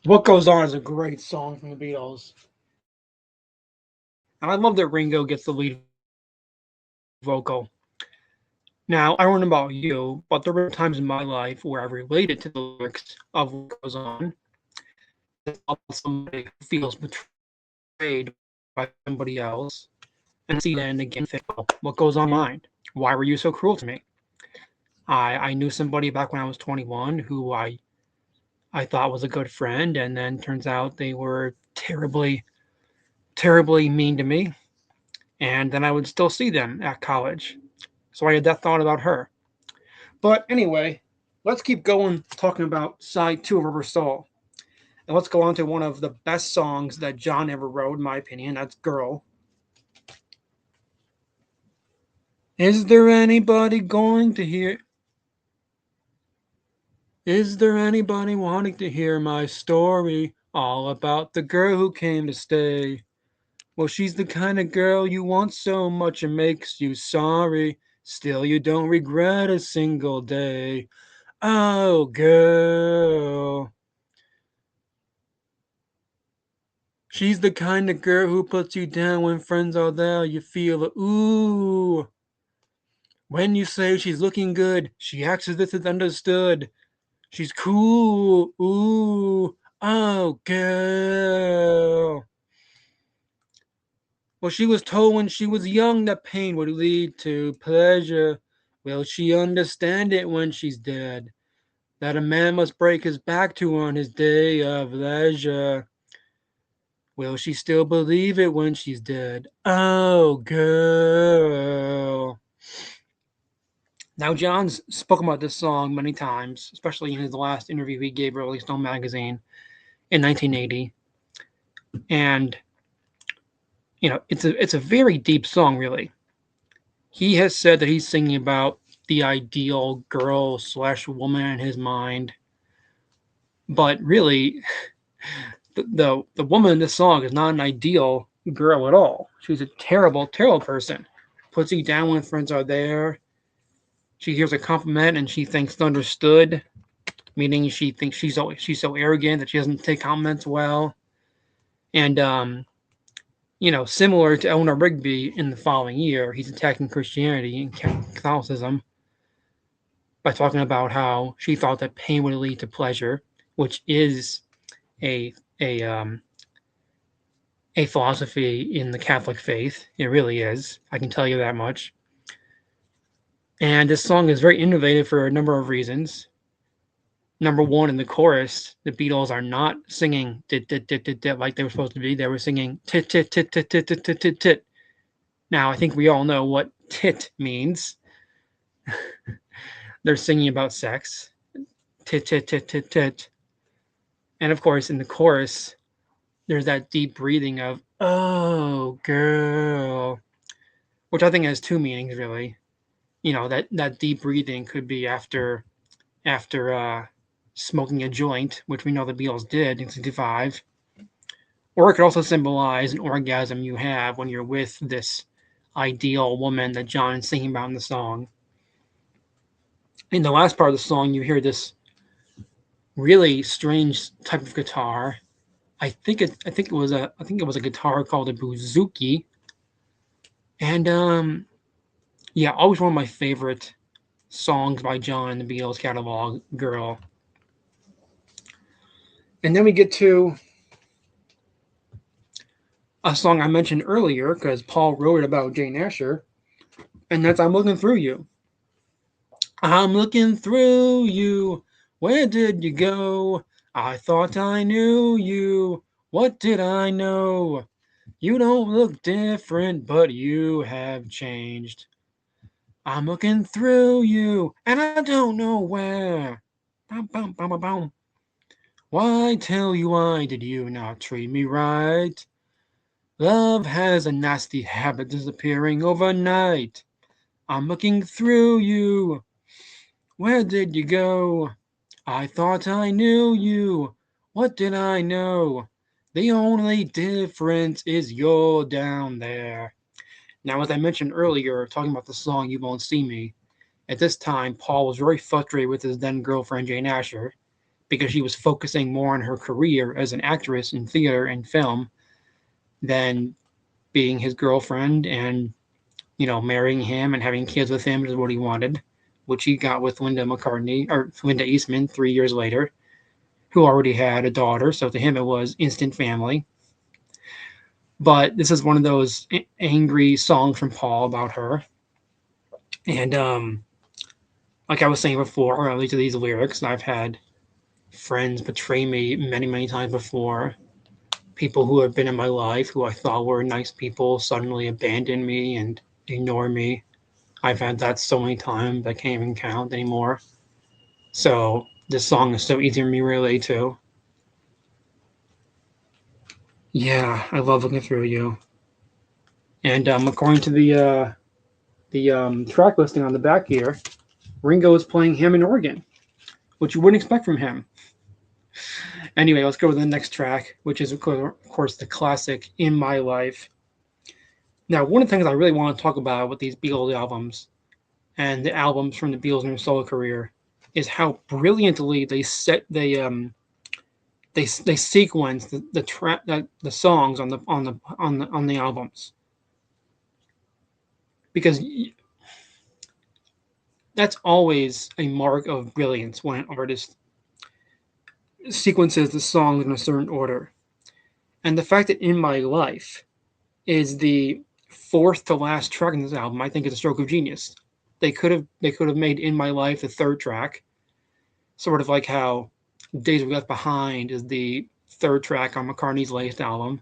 What Goes On is a great song from the Beatles. And I love that Ringo gets the lead vocal. Now, I don't know about you, but there were times in my life where I related to the lyrics of What Goes On. It's all about somebody who feels betrayed by somebody else. And then see that and again think, well, what goes on in your mind? Why were you so cruel to me? I knew somebody back when I was 21 who I thought was a good friend, and then turns out they were terribly mean to me. And then I would still see them at college. So I had that thought about her. But anyway, let's keep going talking about side two of River Soul. And let's go on to one of the best songs that John ever wrote, in my opinion. That's Girl. Is there anybody going to hear? Is there anybody wanting to hear my story? All about the girl who came to stay. Well, she's the kind of girl you want so much it makes you sorry. Still, you don't regret a single day. Oh, girl. She's the kind of girl who puts you down when friends are there. You feel a ooh. When you say she's looking good, she acts as if it's understood. She's cool. Ooh. Oh, girl. Well, she was told when she was young that pain would lead to pleasure. Will she understand it when she's dead? That a man must break his back to earn his day of leisure. Will she still believe it when she's dead? Oh, girl. Now, John's spoken about this song many times, especially in his last interview he gave Rolling Stone magazine in 1980. And, it's a very deep song, really. He has said that he's singing about the ideal girl slash woman in his mind. But really, the woman in this song is not an ideal girl at all. She's a terrible person. Puts you down when friends are there. She hears a compliment and she thinks understood, meaning she thinks she's so arrogant that she doesn't take compliments well. And similar to Eleanor Rigby in the following year, he's attacking Christianity and Catholicism by talking about how she thought that pain would lead to pleasure, which is a a um, a philosophy in the Catholic faith. It really is. I can tell you that much. And this song is very innovative for a number of reasons. Number one, in the chorus, the Beatles are not singing tit tit tit tit tit like they were supposed to be. They were singing tit tit tit tit tit tit tit tit tit. Now I think we all know what tit means. They're singing about sex. Tit tit tit tit tit. And of course, in the chorus, there's that deep breathing of "Oh, girl," which I think has two meanings really. That deep breathing could be after smoking a joint, which we know the Beatles did in '65, or it could also symbolize an orgasm you have when you're with this ideal woman that John is singing about in the song. In the last part of the song, you hear this really strange type of guitar. I think it was a guitar called a bouzouki, and yeah, always one of my favorite songs by John in the Beatles catalog, "Girl." And then we get to a song I mentioned earlier because Paul wrote it about Jane Asher, and that's "I'm Looking Through You." I'm looking through you. Where did you go? I thought I knew you. What did I know? You don't look different, but you have changed. I'm looking through you, and I don't know where. Bum, bum, bum, bum, bum. Why tell you why did you not treat me right? Love has a nasty habit disappearing overnight. I'm looking through you. Where did you go? I thought I knew you. What did I know? The only difference is you're down there. Now, as I mentioned earlier, talking about the song You Won't See Me, at this time, Paul was very frustrated with his then girlfriend, Jane Asher, because she was focusing more on her career as an actress in theater and film than being his girlfriend and, marrying him and having kids with him is what he wanted, which he got with Linda Eastman 3 years later, who already had a daughter. So to him, it was instant family. But this is one of those angry songs from Paul about her. And like I was saying before, at least these lyrics, I've had friends betray me many, many times before. People who have been in my life, who I thought were nice people, suddenly abandon me and ignore me. I've had that so many times I can't even count anymore. So this song is so easy for me to relate to. Yeah, I love looking through you. And according to the track listing on the back here, Ringo is playing Hammond organ, which you wouldn't expect from him. Anyway, let's go to the next track, which is of course the classic "In My Life." Now, one of the things I really want to talk about with these Beatles albums and the albums from the Beatles in their solo career is how brilliantly they sequence the songs on the albums, because that's always a mark of brilliance when an artist sequences the songs in a certain order. And the fact that "In My Life" is the fourth to last track in this album, I think is a stroke of genius. They could have made "In My Life" the third track, sort of like how "Days We Left Behind" is the third track on McCartney's latest album.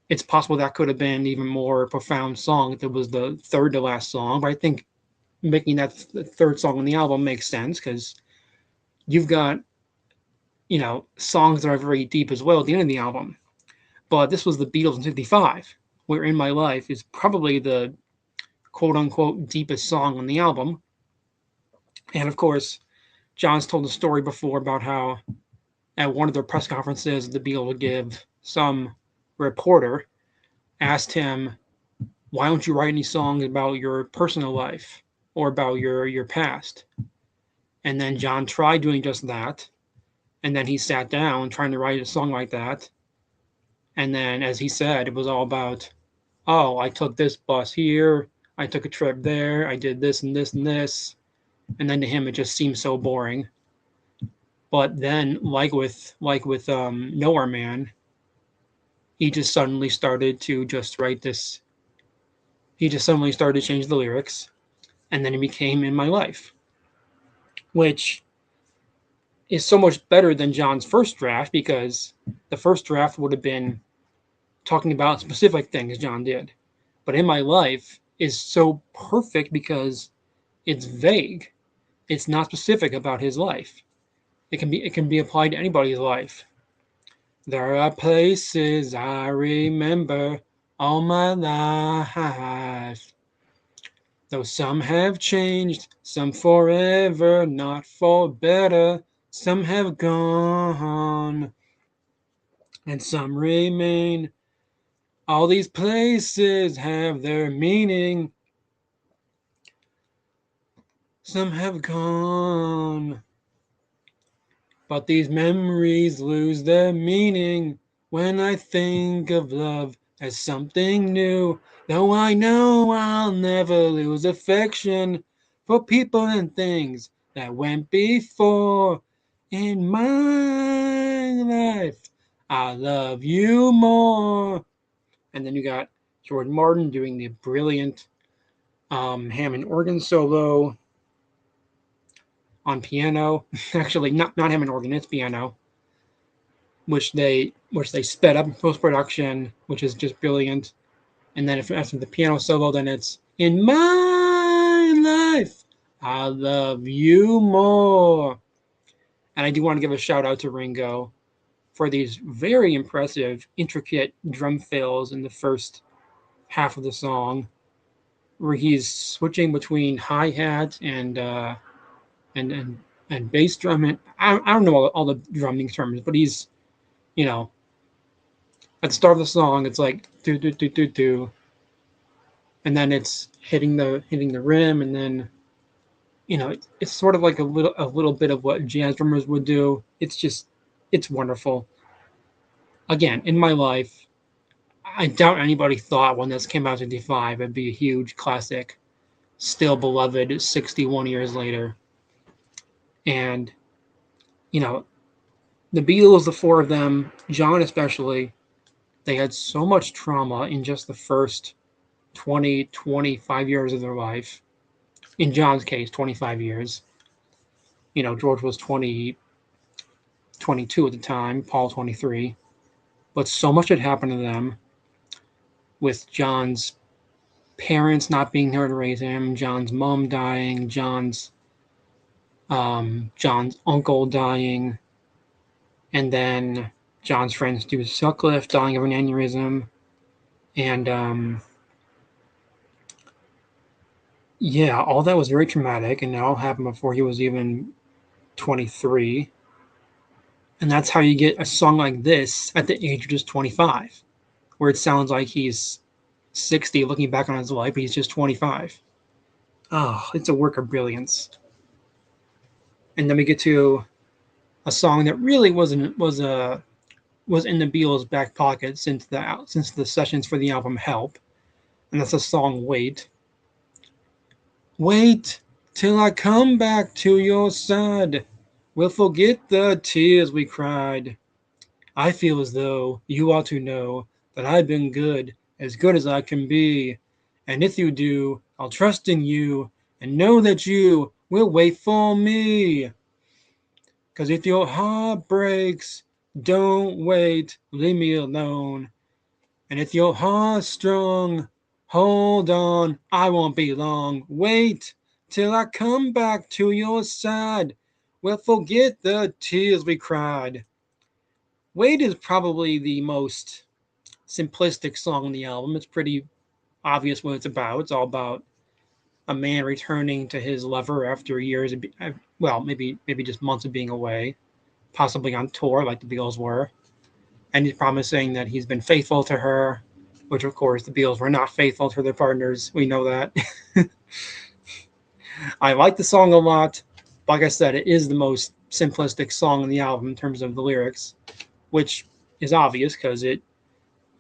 It's possible that could have been an even more profound song if it was the third to last song, but I think making that the third song on the album makes sense because you've got, songs that are very deep as well at the end of the album. But this was the Beatles in '55, where "In My Life" is probably the quote unquote deepest song on the album. And of course, John's told a story before about how at one of their press conferences, the Beatles would give, some reporter asked him, "Why don't you write any songs about your personal life or about your past?" And then John tried doing just that. And then he sat down trying to write a song like that. And then, as he said, it was all about, oh, I took this bus here, I took a trip there, I did this and this and this. And then to him, it just seemed so boring. But then, like with Nowhere Man, he just suddenly started to just write this. He just suddenly started to change the lyrics, and then it became "In My Life," which is so much better than John's first draft because the first draft would have been talking about specific things John did. But "In My Life" is so perfect because it's vague. It's not specific about his life. It can be applied to anybody's life. There are places I remember all my life. Though some have changed, some forever, not for better. Some have gone, and some remain. All these places have their meaning. Some have gone, but these memories lose their meaning when I think of love as something new. Though I know I'll never lose affection for people and things that went before. In my life, I love you more. And then you got George Martin doing the brilliant Hammond organ solo on piano. Actually, not Hammond organ, it's piano, which they sped up in post production, which is just brilliant. And then after the piano solo, then it's "In My Life, I love you more." And I do want to give a shout out to Ringo for these very impressive, intricate drum fills in the first half of the song, where he's switching between hi hat and and bass drum. And I don't know all the drumming terms, but he's, you know at the start of the song, it's like do do do do do, and then it's hitting the rim, and then it's sort of like a little bit of what jazz drummers would do. It's wonderful. Again, in my life, I doubt anybody thought when this came out in '55 it'd be a huge classic, still beloved 61 years later. And you know, the Beatles, the four of them, John especially, they had so much trauma in just the first 20, 25 years of their life. In John's case, 25 years. George was 20, 22 at the time, Paul 23. But so much had happened to them with John's parents not being there to raise him, John's mom dying, John's uncle dying, and then John's friend Stu Sutcliffe dying of an aneurysm, and yeah, all that was very traumatic, and it all happened before he was even 23. And that's how you get a song like this at the age of just 25, where it sounds like he's 60 looking back on his life, but he's just 25. Oh, it's a work of brilliance. And then we get to a song that really was in the Beatles' back pocket since the sessions for the album Help, and that's the song Wait. Wait till I come back to your side. We'll forget the tears we cried. I feel as though you ought to know that I've been good, as good as I can be. And if you do, I'll trust in you and know that you will wait for me. 'Cause if your heart breaks, don't wait, leave me alone. And if your heart's strong, hold on, I won't be long. Wait till I come back to your side. We'll forget the tears we cried. Wait is probably the most simplistic song on the album. It's pretty obvious what it's about. It's all about a man returning to his lover after years of, well, maybe just months of being away, possibly on tour like the Beatles were. And he's promising that he's been faithful to her, which of course the Beatles were not faithful to their partners. We know that. I like the song a lot. Like I said, it is the most simplistic song on the album in terms of the lyrics, which is obvious because you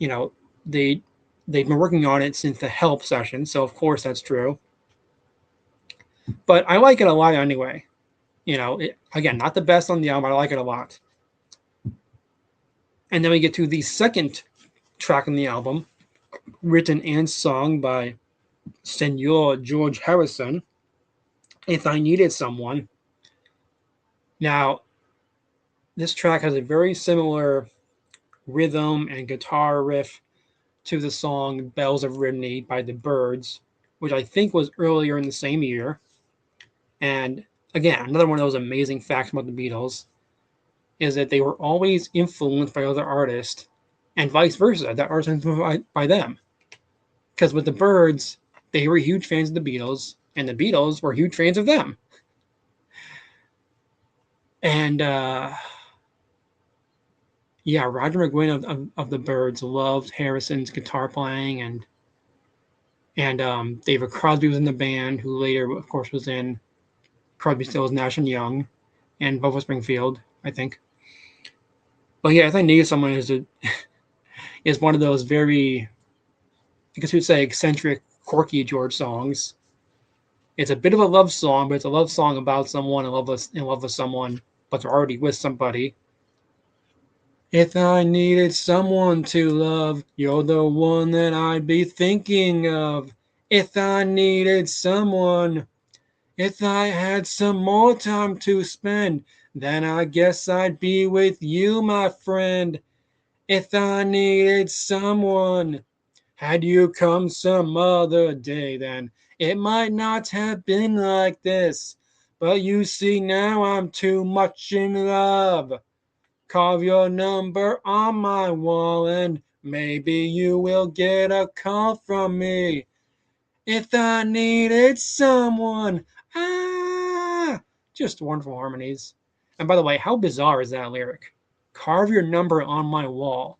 know, they they've been working on it since the Help session, so of course that's true. But I like it a lot anyway. Again, not the best on the album, but I like it a lot. And then we get to the second track on the album, written and sung by Senor George Harrison, If I Needed Someone. Now, this track has a very similar rhythm and guitar riff to the song Bells of Rimney by the Byrds, which I think was earlier in the same year. And again, another one of those amazing facts about the Beatles is that they were always influenced by other artists and vice versa, that artists influenced by them. Because with the Byrds, they were huge fans of the Beatles, and the Beatles were huge fans of them. And yeah, Roger McGuinn of the Byrds loved Harrison's guitar playing, and David Crosby was in the band, who later, of course, was in Crosby, Stills, Nash and Young, and Bubba Springfield, I think. But yeah, I think Need Someone is one of those very, I guess you'd say, eccentric, quirky George songs. It's a bit of a love song, but it's a love song about someone in love with someone, but they're already with somebody. If I needed someone to love, you're the one that I'd be thinking of. If I needed someone, if I had some more time to spend, then I guess I'd be with you, my friend. If I needed someone, had you come some other day, then it might not have been like this. But you see, now I'm too much in love. Carve your number on my wall, and maybe you will get a call from me. If I needed someone, just wonderful harmonies. And by the way, how bizarre is that lyric? Carve your number on my wall.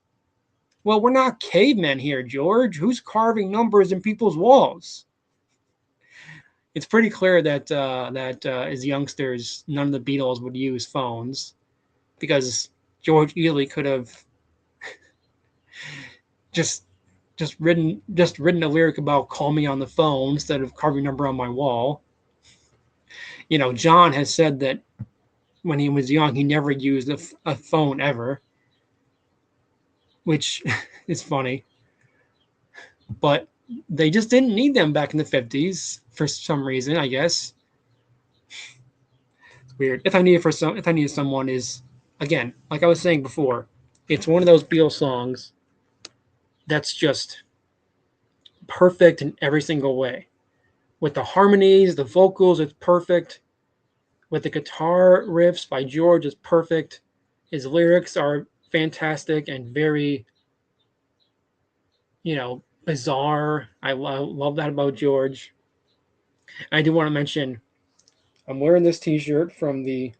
Well, we're not cavemen here, George. Who's carving numbers in people's walls? it's pretty clear that as youngsters, none of the Beatles would use phones because George easily could have just written a lyric about "call me on the phone" instead of "carve your number on my wall." John has said that when he was young, he never used a phone ever, which is funny. But they just didn't need them back in the 50s for some reason, I guess. It's weird. If I needed someone is, again, like I was saying before, it's one of those Beatles songs that's just perfect in every single way. With the harmonies, the vocals, it's perfect. With the guitar riffs by George, it's perfect. His lyrics are fantastic and very, bizarre. I love that about George. I do want to mention I'm wearing this T-shirt from the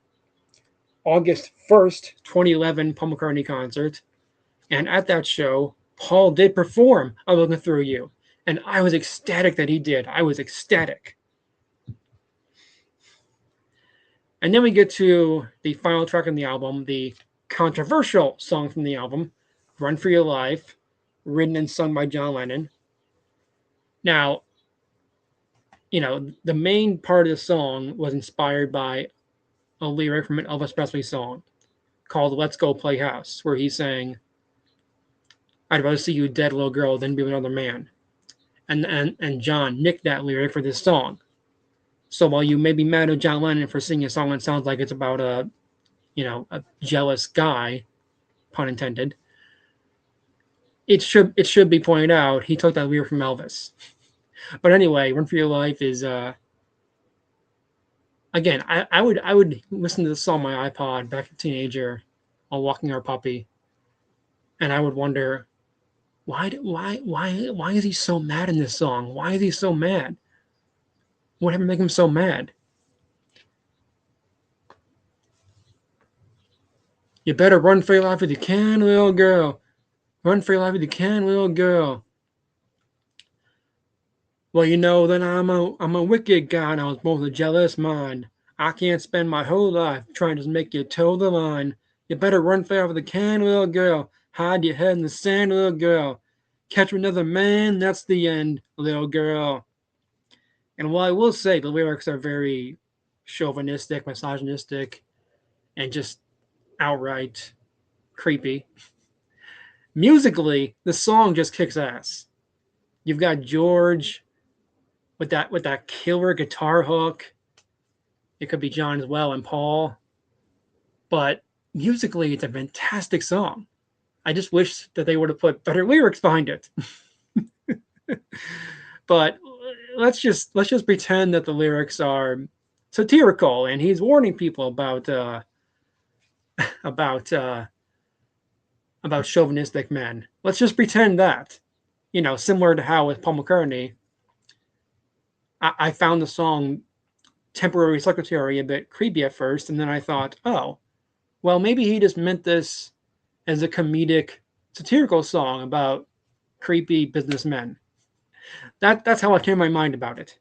August 1st, 2011 Paul McCartney concert, and at that show, Paul did perform "I'm Looking Through You," and I was ecstatic that he did. I was ecstatic. And then we get to the final track on the album, the controversial song from the album, "Run for Your Life," written and sung by John Lennon. Now, the main part of the song was inspired by a lyric from an Elvis Presley song called "Let's Go Play House," where he sang, "I'd rather see you dead, little girl, than be with another man." And John nicked that lyric for this song. So while you may be mad at John Lennon for singing a song that sounds like it's about a jealous guy, pun intended, it should be pointed out he took that lyric from Elvis. But anyway, "Run for Your Life" is again, I would listen to this song on my iPod back as a teenager while walking our puppy, and I would wonder why is he so mad in this song? Why is he so mad? What ever make him so mad? You better run for your life if you can, little girl. Run for your life if you can, little girl. Well, you know that I'm a wicked guy and I was born with a jealous mind. I can't spend my whole life trying to make you toe the line. You better run for your life if you can, little girl. Hide your head in the sand, little girl. Catch another man, that's the end, little girl. And while I will say the lyrics are very chauvinistic, misogynistic, and just outright creepy, musically, the song just kicks ass. You've got George with that killer guitar hook. It could be John as well and Paul, but musically, it's a fantastic song. I just wish that they would have put better lyrics behind it. But let's just pretend that the lyrics are satirical and he's warning people about about chauvinistic men. Let's just pretend that, similar to how with Paul McCartney, I found the song "Temporary Secretary" a bit creepy at first, and then I thought, oh, well, maybe he just meant this as a comedic, satirical song about creepy businessmen. That's how I changed my mind about it.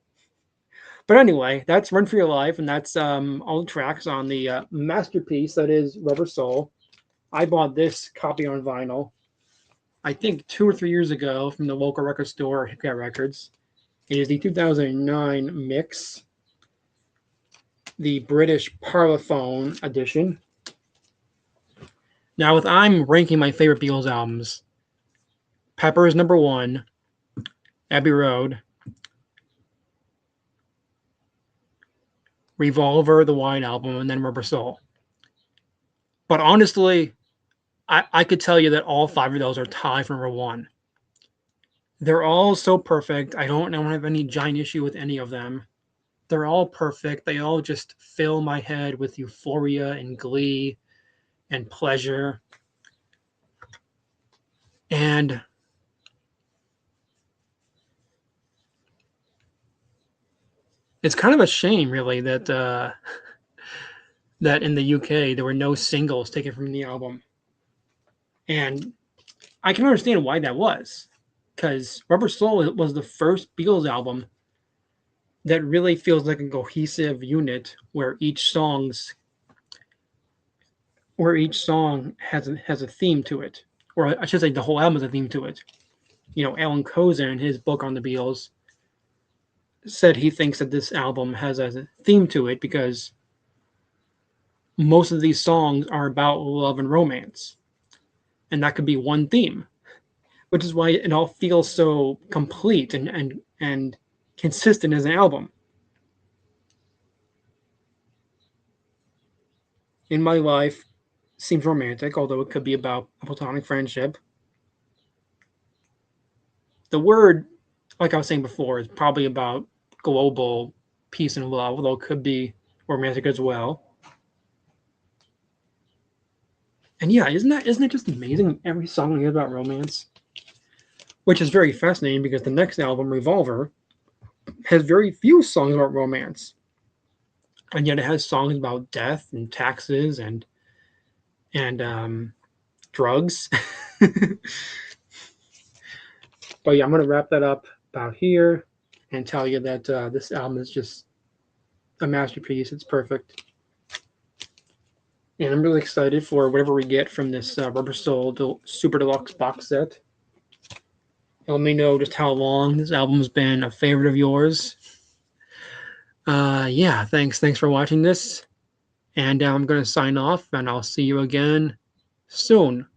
But anyway, that's "Run for Your Life," and that's all the tracks on the masterpiece that is Rubber Soul. I bought this copy on vinyl, I think 2 or 3 years ago from the local record store, Hipcat Records. It is the 2009 mix, the British Parlophone edition. Now, if I'm ranking my favorite Beatles albums, Pepper is number one, Abbey Road, Revolver, the Wine Album, and then Rubber Soul. But honestly, I could tell you that all five of those are tied for number one. They're all so perfect. I don't have any giant issue with any of them. They're all perfect. They all just fill my head with euphoria and glee and pleasure. And it's kind of a shame, really, that in the UK there were no singles taken from the album. And I can understand why that was, because Rubber Soul was the first Beatles album that really feels like a cohesive unit where each song has a theme to it, or I should say the whole album has a theme to it. Alan Kozin in his book on the Beatles said he thinks that this album has a theme to it because most of these songs are about love and romance, and that could be one theme, which is why it all feels so complete and consistent as an album. In My Life seems romantic, although it could be about a platonic friendship. The word, like I was saying before, is probably about global peace and love, although it could be romantic as well. And yeah, isn't it just amazing? Every song is about romance, which is very fascinating because the next album, Revolver, has very few songs about romance, and yet it has songs about death and taxes and drugs. But yeah, I'm gonna wrap that up about here and tell you that this album is just a masterpiece. It's perfect, and I'm really excited for whatever we get from this Rubber Soul Super Deluxe box set. Let me know just how long this album's been a favorite of yours. Yeah, thanks for watching this, and I'm gonna sign off, and I'll see you again soon.